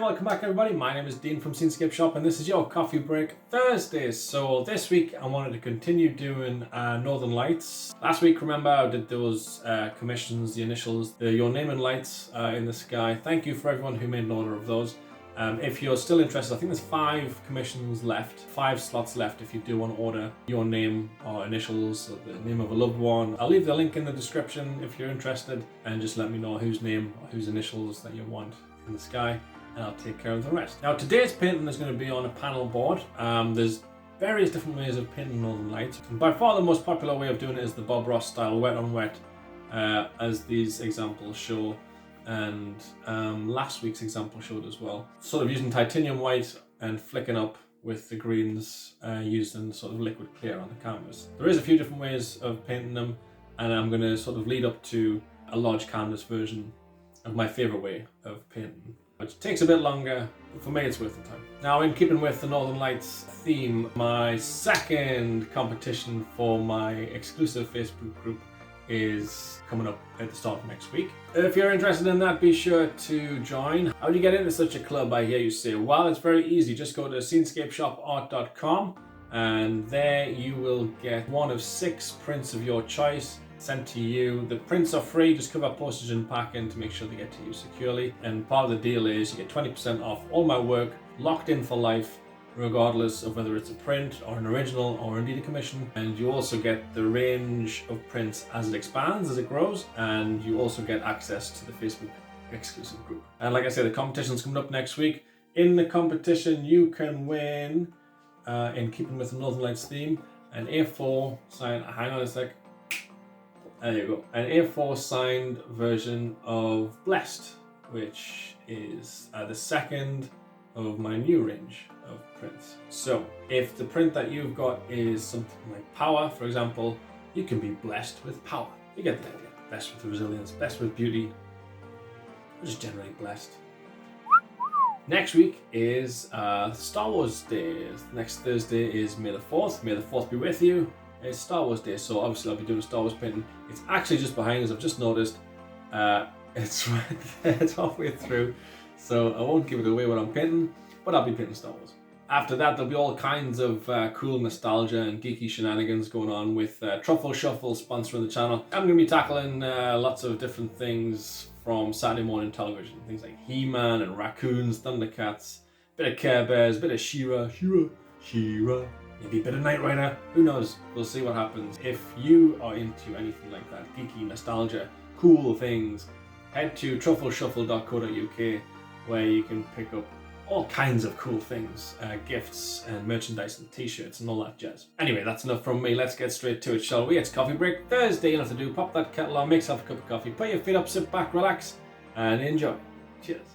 welcome back everybody. My name is Dean from Scenescapeshop and this is your Coffee Break Thursdays. So this week I wanted to continue doing Northern Lights. Last week, remember, I did those commissions, the initials, your name and lights in the sky. Thank you for everyone who made an order of those. If you're still interested, I think there's 5 commissions left, 5 slots left if you do want to order your name or initials or the name of a loved one. I'll leave the link in the description if you're interested, and just let me know whose name or whose initials that you want in the sky, and I'll take care of the rest. Now today's painting is going to be on a panel board. There's various different ways of painting Northern Lights. By far the most popular way of doing it is the Bob Ross style wet on wet, as these examples show, and last week's example showed as well. Sort of using titanium white and flicking up with the greens used in sort of liquid clear on the canvas. There is a few different ways of painting them, and I'm going to sort of lead up to a large canvas version of my favourite way of painting, which takes a bit longer, but for me it's worth the time. Now, in keeping with the Northern Lights theme, my second competition for my exclusive Facebook group is coming up at the start of next week. If you're interested in that, be sure to join. How do you get into such a club, I hear you say? Well, it's very easy. Just go to scenescapeshopart.com and there you will get one of 6 prints of your choice sent to you. The prints are free, just cover postage and packing to make sure they get to you securely. And part of the deal is you get 20% off all my work, locked in for life, regardless of whether it's a print or an original or indeed a commission. And you also get the range of prints as it expands, as it grows, and you also get access to the Facebook exclusive group. And like I said, the competition's coming up next week. In the competition you can win, in keeping with the Northern Lights theme, an A4 signed, hang on a sec, there you go, an A4 signed version of Blessed, which is the second of my new range of prints. So if the print that you've got is something like Power, for example, you can be blessed with power. You get the idea. Blessed with resilience, blessed with beauty, or just generally blessed. Next week is Star Wars Day. Next Thursday is May the 4th. May the 4th be with you. It's Star Wars Day, so obviously I'll be doing a Star Wars painting. It's actually just behind us, I've just noticed. It's right there, it's halfway through, so I won't give it away what I'm painting, but I'll be painting Star Wars. After that, there'll be all kinds of cool nostalgia and geeky shenanigans going on with Truffleshuffle sponsoring the channel. I'm going to be tackling lots of different things from Saturday morning television. Things like He-Man and raccoons, Thundercats, bit of Care Bears, bit of She-Ra, maybe a bit of Knight Rider, who knows, we'll see what happens. If you are into anything like that, geeky nostalgia, cool things, head to truffleshuffle.co.uk where you can pick up all kinds of cool things, gifts and merchandise and t-shirts and all that jazz. Anyway, that's enough from me, let's get straight to it, shall we? It's Coffee Break Thursday, you know what to do, pop that kettle on, make yourself a cup of coffee, put your feet up, sit back, relax, and enjoy. Cheers.